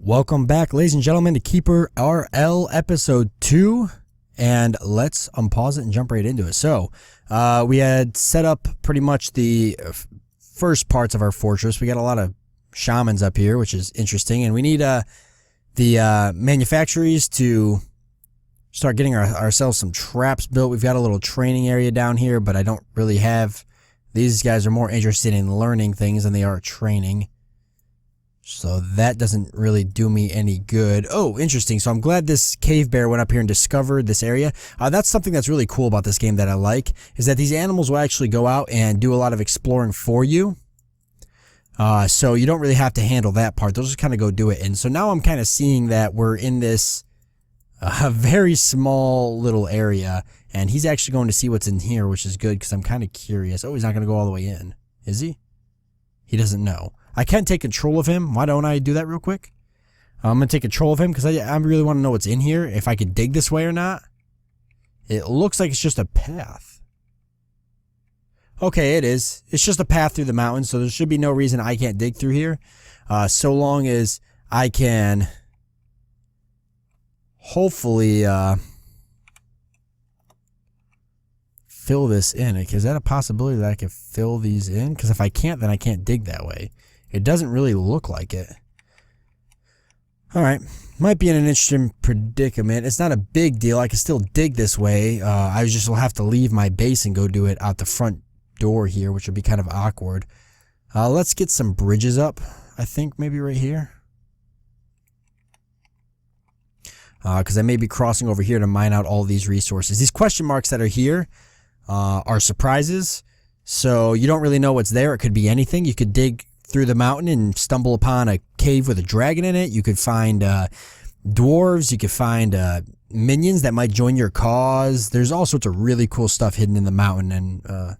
Welcome back, ladies and gentlemen, to KeeperRL episode 2, and let's unpause it and jump right into it. So, we had set up pretty much the first parts of our fortress. We got a lot of shamans up here, which is interesting, and we need the manufactories to start getting ourselves some traps built. We've got a little training area down here, but I don't really have... These guys are more interested in learning things than they are training. So that doesn't really do me any good. Oh, interesting. So I'm glad this cave bear went up here and discovered this area. That's something that's really cool about this game that I like, is that these animals will actually go out and do a lot of exploring for you. So you don't really have to handle that part. They'll just kind of go do it. And so now I'm kind of seeing that we're in this very small little area, and he's actually going to see what's in here, which is good because I'm kind of curious. Oh, he's not going to go all the way in. Is he? He doesn't know. I can take control of him. Why don't I do that real quick? I'm going to take control of him because I really want to know what's in here, if I could dig this way or not. It looks like it's just a path. Okay, it is. It's just a path through the mountains, so there should be no reason I can't dig through here. So long as I can hopefully fill this in. Is that a possibility that I can fill these in? Because if I can't, then I can't dig that way. It doesn't really look like it. Alright. Might be in an interesting predicament. It's not a big deal. I can still dig this way. I just will have to leave my base and go do it out the front door here, which would be kind of awkward. Let's get some bridges up. I think maybe right here. Because I may be crossing over here to mine out all these resources. These question marks that are here are surprises. So you don't really know what's there. It could be anything. You could dig through the mountain and stumble upon a cave with a dragon in it. You could find dwarves. You could find minions that might join your cause. There's all sorts of really cool stuff hidden in the mountain, and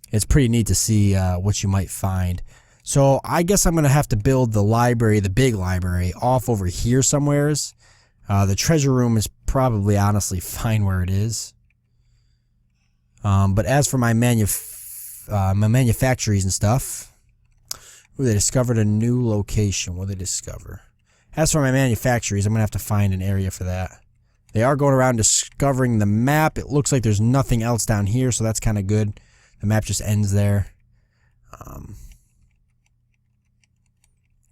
it's pretty neat to see what you might find. So I guess I'm going to have to build the library, the big library, off over here somewheres. The treasure room is probably honestly fine where it is. But as for my manufactories and stuff... Ooh, they discovered a new location. What did they discover? As for my manufactories, I'm going to have to find an area for that. They are going around discovering the map. It looks like there's nothing else down here, so that's kind of good. The map just ends there.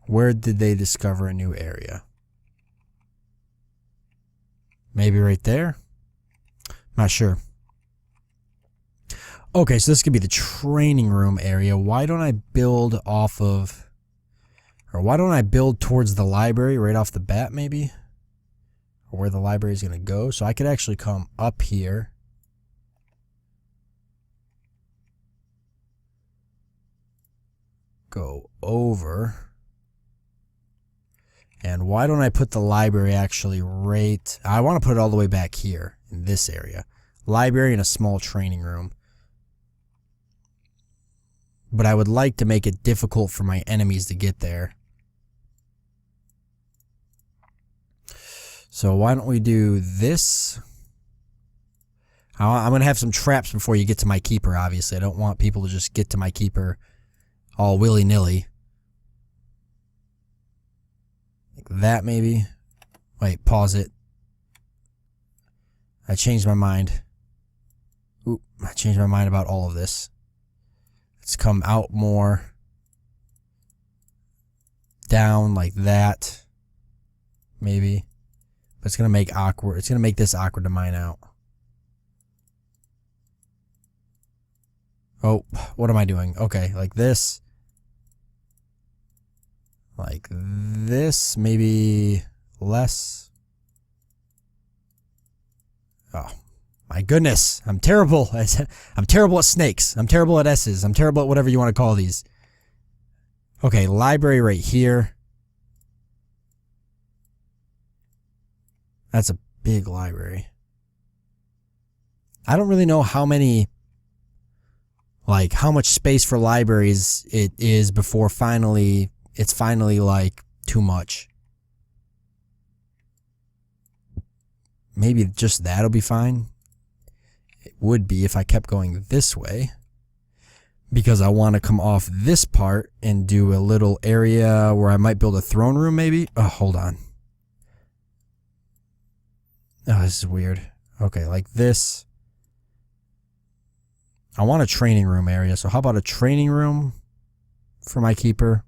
Where did they discover a new area? Maybe right there? Not sure. Okay, so this could be the training room area. Why don't I build off of... Or why don't I build towards the library right off the bat, maybe? Or where the library is going to go. So I could actually come up here. Go over. And why don't I put the library actually right... I want to put it all the way back here, in this area. Library and a small training room. But I would like to make it difficult for my enemies to get there. So why don't we do this? I'm going to have some traps before you get to my keeper, obviously. I don't want people to just get to my keeper all willy-nilly. Like that, maybe. Wait, pause it. I changed my mind. Oop, I changed my mind about all of this. Let's come out more. Down like that. Maybe. But it's going to make awkward. It's going to make this awkward to mine out. Oh, what am I doing? Okay, like this. Like this. Maybe less. Oh. My goodness, I'm terrible. I'm terrible at snakes. I'm terrible at S's. I'm terrible at whatever you want to call these. Okay, library right here. That's a big library. I don't really know how many, like, how much space for libraries it is before it's finally, like, too much. Maybe just that'll be fine. It would be if I kept going this way. because I want to come off this part and do a little area where I might build a throne room maybe. Oh, hold on. Oh, this is weird. Okay, like this. I want a training room area, so how about a training room for my keeper?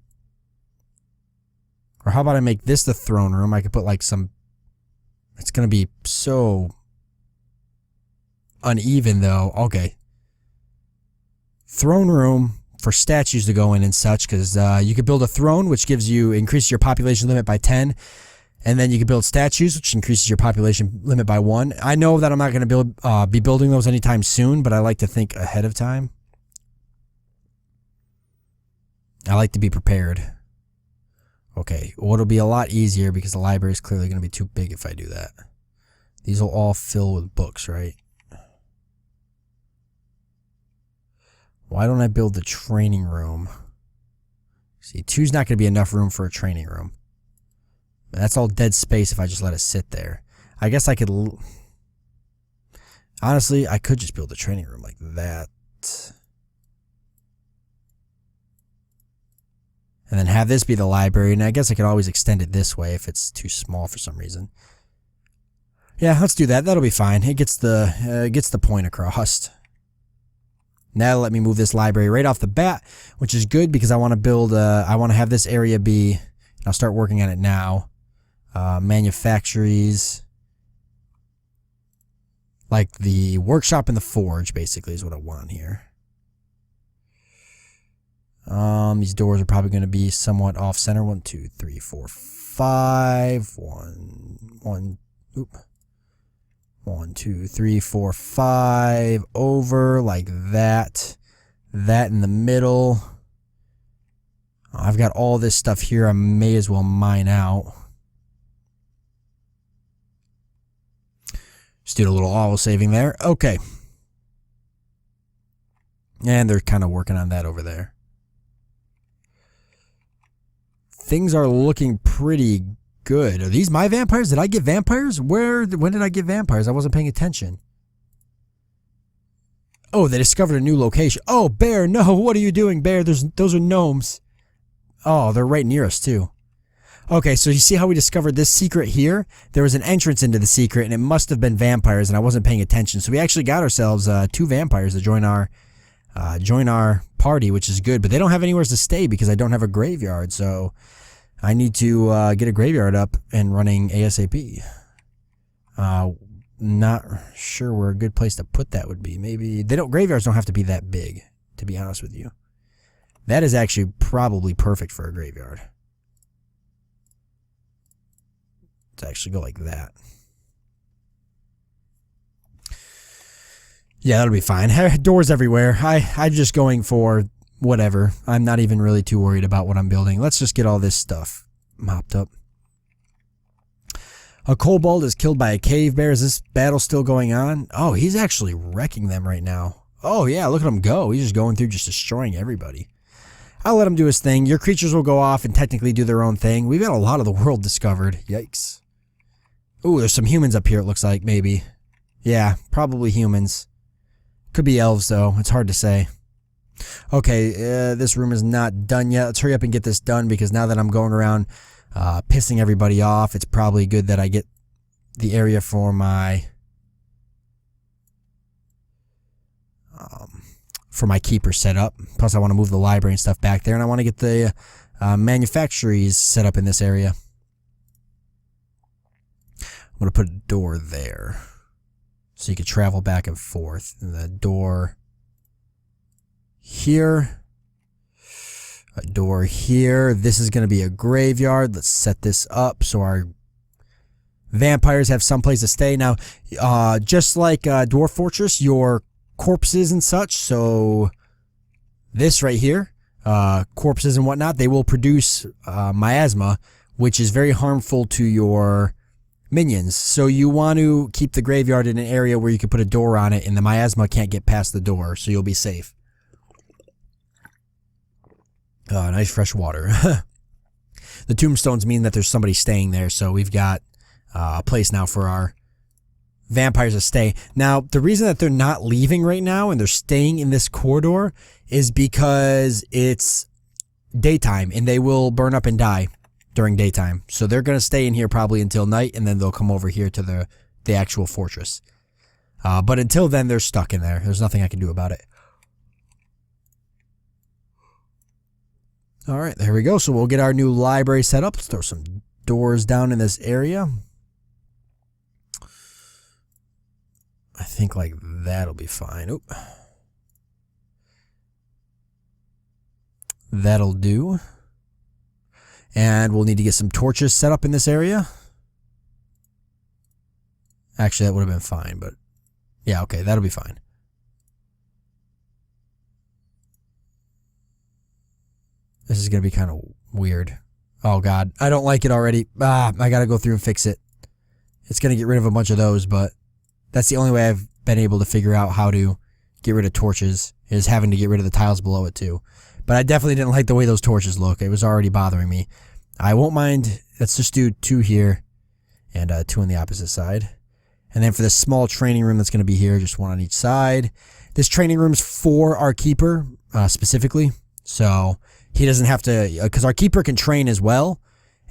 Or how about I make this the throne room? I could put like some... It's going to be so uneven though. Okay. Throne room for statues to go in and such, because you could build a throne, which increases your population limit by 10. And then you can build statues, which increases your population limit by 1. I know that I'm not going to be building those anytime soon, but I like to think ahead of time. I like to be prepared. Okay, well, it'll be a lot easier because the library is clearly going to be too big if I do that. These will all fill with books, right? Why don't I build the training room? See, 2's not going to be enough room for a training room. That's all dead space if I just let it sit there. I guess I could... Honestly, I could just build a training room like that. And then have this be the library. And I guess I could always extend it this way if it's too small for some reason. Yeah, let's do that. That'll be fine. It gets the point across. Now let me move this library right off the bat, which is good because I want to build... I want to have this area be... I'll start working on it now. Manufactories, like the workshop and the forge, basically, is what I want here. These doors are probably going to be somewhat off center. 1, 2, 3, 4, 5. 1, 2, 3, 4, 5. Over like that. That in the middle. I've got all this stuff here. I may as well mine out. Just did a little auto saving there. Okay. And they're kind of working on that over there. Things are looking pretty good. Are these my vampires? Did I get vampires? When did I get vampires? I wasn't paying attention. Oh, they discovered a new location. Oh, Bear, no. What are you doing, Bear? Those are gnomes. Oh, they're right near us, too. Okay, so you see how we discovered this secret here? There was an entrance into the secret, and it must have been vampires, and I wasn't paying attention. So we actually got ourselves 2 vampires to join our party, which is good. But they don't have anywhere to stay because I don't have a graveyard. So I need to get a graveyard up and running ASAP. Not sure where a good place to put that would be. Maybe graveyards don't have to be that big, to be honest with you. That is actually probably perfect for a graveyard. To actually go like that. Yeah, that'll be fine. Doors everywhere. I'm just going for whatever. I'm not even really too worried about what I'm building. Let's just get all this stuff mopped up. A kobold is killed by a cave bear. Is this battle still going on? Oh, he's actually wrecking them right now. Oh, yeah, look at him go. He's just going through, just destroying everybody. I'll let him do his thing. Your creatures will go off and technically do their own thing. We've got a lot of the world discovered. Yikes. Ooh, there's some humans up here, it looks like, maybe. Yeah, probably humans. Could be elves, though. It's hard to say. Okay, this room is not done yet. Let's hurry up and get this done, because now that I'm going around pissing everybody off, it's probably good that I get the area for my... keeper set up. Plus, I want to move the library and stuff back there, and I want to get the manufactories set up in this area. I'm going to put a door there so you can travel back and forth. And the door here, a door here. This is going to be a graveyard. Let's set this up so our vampires have someplace to stay. Now, just like Dwarf Fortress, your corpses and such, so this right here, corpses and whatnot, they will produce miasma, which is very harmful to your minions. So you want to keep the graveyard in an area where you can put a door on it and the miasma can't get past the door, so you'll be safe. Nice fresh water. The tombstones mean that there's somebody staying there, so we've got a place now for our vampires to stay. Now, the reason that they're not leaving right now and they're staying in this corridor is because it's daytime and they will burn up and die during daytime. So they're going to stay in here probably until night, and then they'll come over here to the actual fortress. But until then, they're stuck in there. There's nothing I can do about it. All right, there we go. So we'll get our new library set up. Let's throw some doors down in this area. I think like that'll be fine. Oop. That'll do. And we'll need to get some torches set up in this area. Actually, that would have been fine, but yeah, okay, that'll be fine. This is going to be kind of weird. Oh, God. I don't like it already. I got to go through and fix it. It's going to get rid of a bunch of those, but that's the only way I've been able to figure out how to get rid of torches, is having to get rid of the tiles below it, too. But I definitely didn't like the way those torches look. It was already bothering me. I won't mind. Let's just do 2 here and 2 on the opposite side. And then for this small training room that's going to be here, just 1 on each side. This training room's for our keeper, specifically. So he doesn't have to, because our keeper can train as well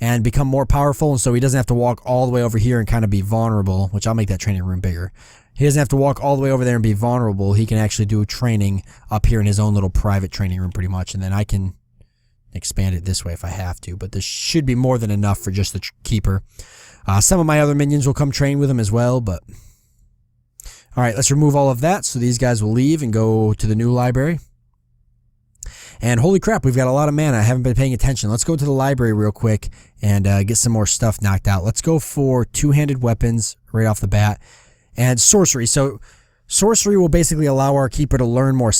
and become more powerful, and so he doesn't have to walk all the way over here and kind of be vulnerable, which I'll make that training room bigger. He doesn't have to walk all the way over there and be vulnerable. He can actually do training up here in his own little private training room pretty much, and then I can expand it this way if I have to, but this should be more than enough for just the keeper. Some of my other minions will come train with him as well, but all right, let's remove all of that so these guys will leave and go to the new library. And holy crap, we've got a lot of mana. I haven't been paying attention. Let's go to the library real quick and get some more stuff knocked out. Let's go for 2-handed weapons right off the bat. And sorcery. So sorcery will basically allow our keeper to learn more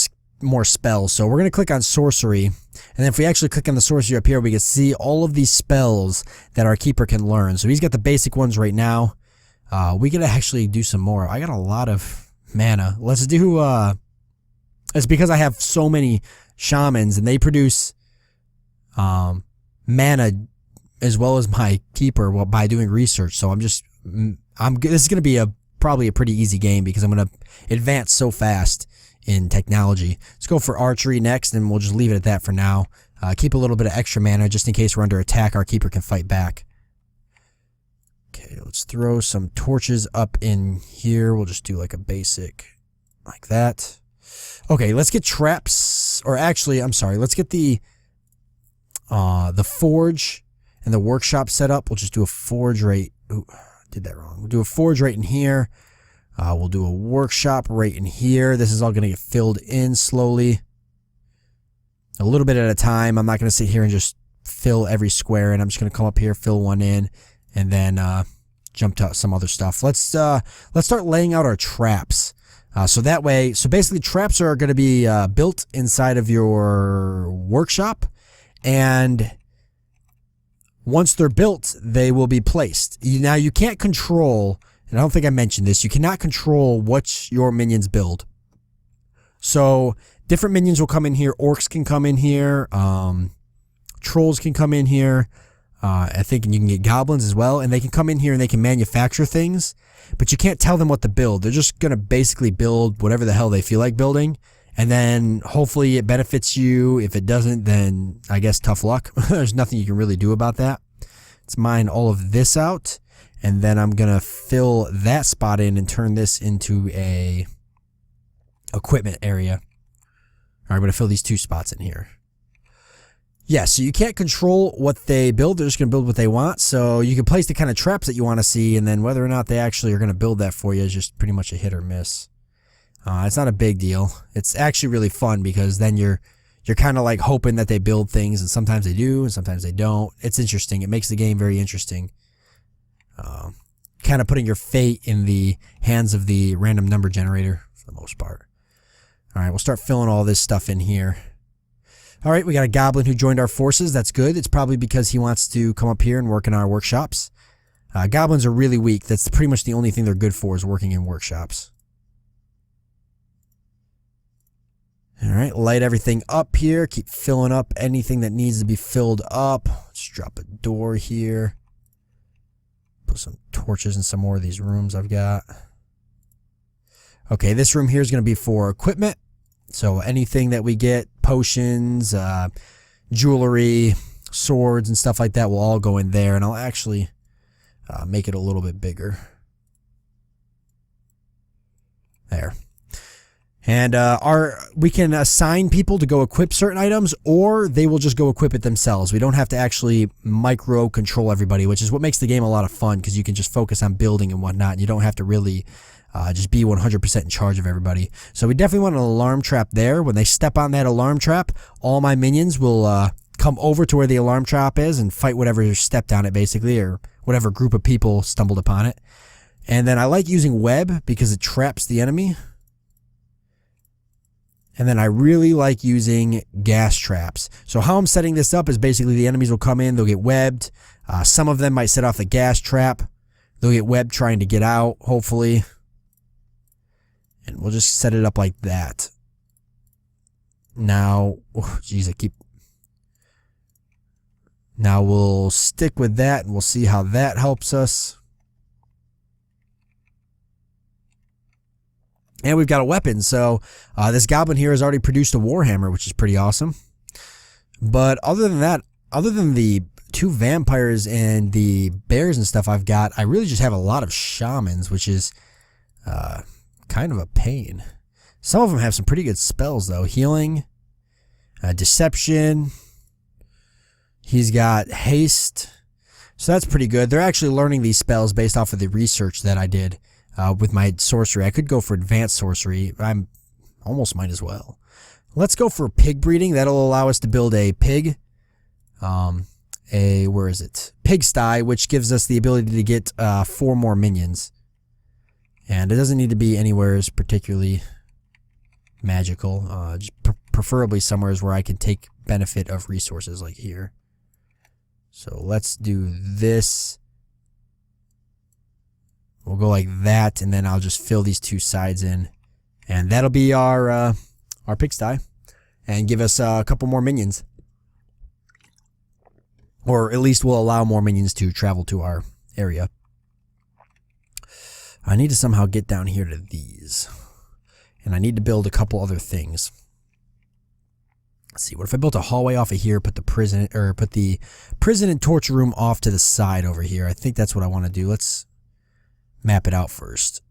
spells. So we're going to click on sorcery. And then if we actually click on the sorcery up here, we can see all of these spells that our keeper can learn. So he's got the basic ones right now. We could actually do some more. I got a lot of mana. Let's do, it's because I have so many shamans and they produce mana as well as my keeper by doing research. So this is going to be probably a pretty easy game because I'm going to advance so fast in technology. Let's go for archery next, and we'll just leave it at that for now. Keep a little bit of extra mana just in case we're under attack. Our keeper can fight back. Okay, let's throw some torches up in here. We'll just do like a basic like that. Okay, let's get traps, or actually, I'm sorry, let's get the forge and the workshop set up. We'll just do a forge right. Ooh, did that wrong. We'll do a forge right in here. We'll do a workshop right in here. This is all going to get filled in slowly, a little bit at a time. I'm not going to sit here and just fill every square in. I'm just going to come up here, fill one in, and then jump to some other stuff. Let's start laying out our traps. So that way, so basically traps are going to be built inside of your workshop, and once they're built, they will be placed. Now you can't control, and I don't think I mentioned this, you cannot control what your minions build. So different minions will come in here, orcs can come in here, trolls can come in here, I think you can get goblins as well, and they can come in here and they can manufacture things, but you can't tell them what to build. They're just going to basically build whatever the hell they feel like building, and then hopefully it benefits you. If it doesn't, then I guess tough luck. There's nothing you can really do about that. Let's mine all of this out, and then I'm going to fill that spot in and turn this into a equipment area. All right, I'm going to fill these 2 spots in here. Yeah, so you can't control what they build. They're just going to build what they want. So you can place the kind of traps that you want to see, and then whether or not they actually are going to build that for you is just pretty much a hit or miss. It's not a big deal. It's actually really fun because then you're kind of like hoping that they build things, and sometimes they do, and sometimes they don't. It's interesting. It makes the game very interesting. Kind of putting your fate in the hands of the random number generator for the most part. All right, we'll start filling all this stuff in here. All right, we got a goblin who joined our forces. That's good. It's probably because he wants to come up here and work in our workshops. Goblins are really weak. That's pretty much the only thing they're good for, is working in workshops. All right, light everything up here. Keep filling up anything that needs to be filled up. Let's drop a door here. Put some torches in some more of these rooms I've got. Okay, this room here is going to be for equipment. So anything that we get, potions, jewelry, swords, and stuff like that will all go in there. And I'll actually make it a little bit bigger. There. And we can assign people to go equip certain items, or they will just go equip it themselves. We don't have to actually micro control everybody, which is what makes the game a lot of fun, because you can just focus on building and whatnot. And you don't have to really just be 100% in charge of everybody. So we definitely want an alarm trap there. When they step on that alarm trap, all my minions will come over to where the alarm trap is and fight whatever stepped on it, basically, or whatever group of people stumbled upon it. And then I like using web because it traps the enemy. And then I really like using gas traps. So how I'm setting this up is basically the enemies will come in, they'll get webbed. Some of them might set off the gas trap. They'll get webbed trying to get out, hopefully. And we'll just set it up like that. Now, Now we'll stick with that and we'll see how that helps us. And we've got a weapon, so this goblin here has already produced a warhammer, which is pretty awesome. But other than that, other than the 2 vampires and the bears and stuff I've got, I really just have a lot of shamans, which is kind of a pain. Some of them have some pretty good spells, though. Healing, deception. He's got haste, so that's pretty good. They're actually learning these spells based off of the research that I did. With my sorcery. I could go for advanced sorcery. I'm almost might as well. Let's go for pig breeding. That'll allow us to build a pig. Where is it? Pigsty, which gives us the ability to get 4 more minions. And it doesn't need to be anywhere as particularly magical. Just preferably somewhere where I can take benefit of resources like here. So let's do this. We'll go like that, and then I'll just fill these 2 sides in. And that'll be our pigsty. And give us a couple more minions. Or at least we'll allow more minions to travel to our area. I need to somehow get down here to these. And I need to build a couple other things. Let's see, what if I built a hallway off of here, put the prison and torture room off to the side over here. I think that's what I want to do. Let's map it out first.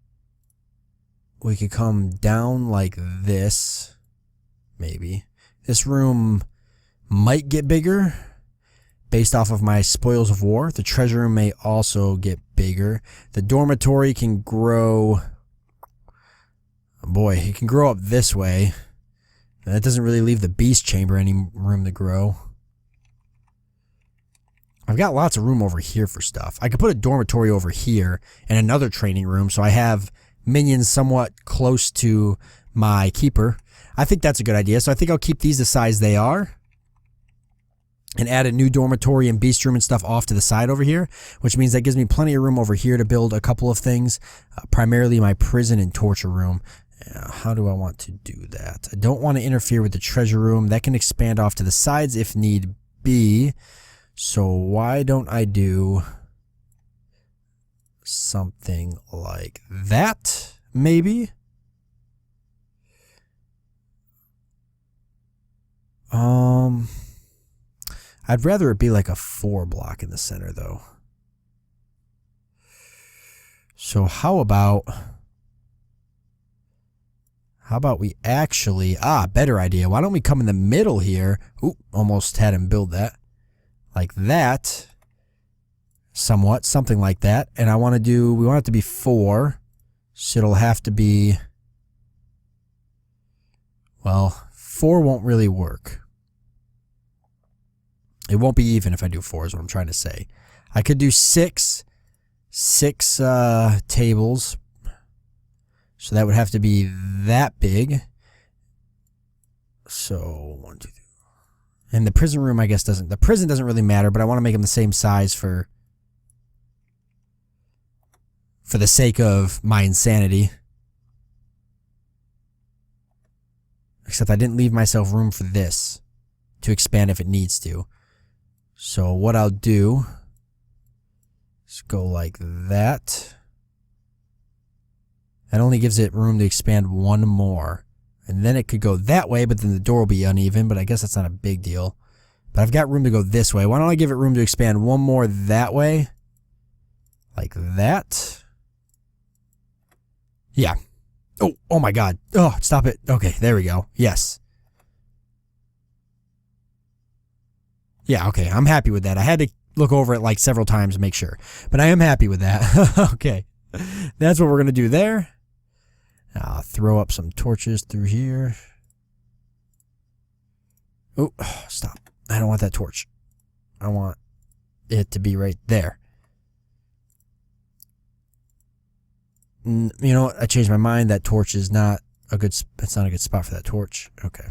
We could come down like this, maybe. This room might get bigger based off of my spoils of war. The treasure room may also get bigger. The dormitory can grow. Oh boy, it can grow up this way. That doesn't really leave the beast chamber any room to grow. I've got lots of room over here for stuff. I could put a dormitory over here and another training room so I have minions somewhat close to my keeper. I think that's a good idea. So I think I'll keep these the size they are and add a new dormitory and beast room and stuff off to the side over here, which means that gives me plenty of room over here to build a couple of things, primarily my prison and torture room. How do I want to do that? I don't want to interfere with the treasure room. That can expand off to the sides if need be. So why don't I do something like that, maybe? I'd rather it be like a 4 block in the center, though. So how about we actually, better idea. Why don't we come in the middle here? Ooh, almost had him build that. Like that. Somewhat, something like that. And we want it to be 4. So it'll have to be, well, 4 won't really work. It won't be even if I do 4 is what I'm trying to say. I could do 6 tables. So that would have to be that big. So 1, 2, 3. And the prison room, I guess, the prison doesn't really matter, but I want to make them the same size for the sake of my insanity. Except I didn't leave myself room for this to expand if it needs to. So what I'll do is go like that. That only gives it room to expand 1 more. And then it could go that way, but then the door will be uneven, but I guess that's not a big deal. But I've got room to go this way. Why don't I give it room to expand one more that way? Like that. Yeah. Oh my God. Oh, stop it. Okay, there we go. Yes. Yeah, okay. I'm happy with that. I had to look over it like several times to make sure. But I am happy with that. Okay. That's what we're going to do there. I'll throw up some torches through here. Oh, stop. I don't want that torch. I want it to be right there. You know what? I changed my mind. That torch is not a good, it's not a good spot for that torch. Okay.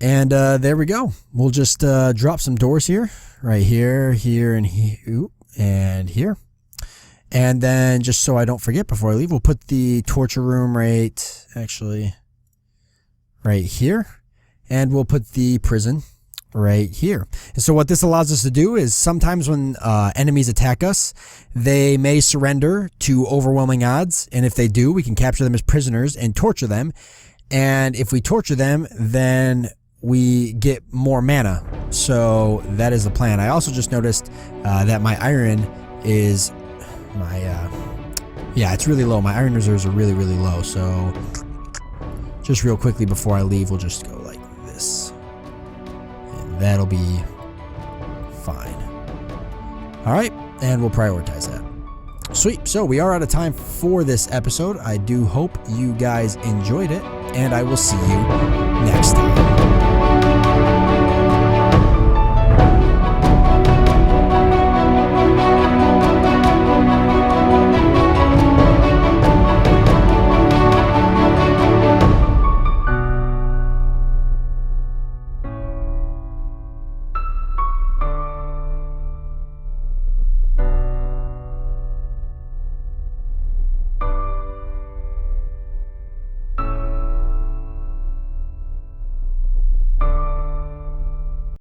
And there we go. We'll just drop some doors here. Right here, here, and here. Ooh, and here. And then, just so I don't forget before I leave, we'll put the torture room right here. And we'll put the prison right here. And so what this allows us to do is sometimes when enemies attack us, they may surrender to overwhelming odds. And if they do, we can capture them as prisoners and torture them. And if we torture them, then we get more mana. So that is the plan. I also just noticed that my iron is... yeah, it's really low. My iron reserves are really, really low. So just real quickly before I leave, we'll just go like this. And that'll be fine. All right. And we'll prioritize that. Sweet. So we are out of time for this episode. I do hope you guys enjoyed it. And I will see you next time.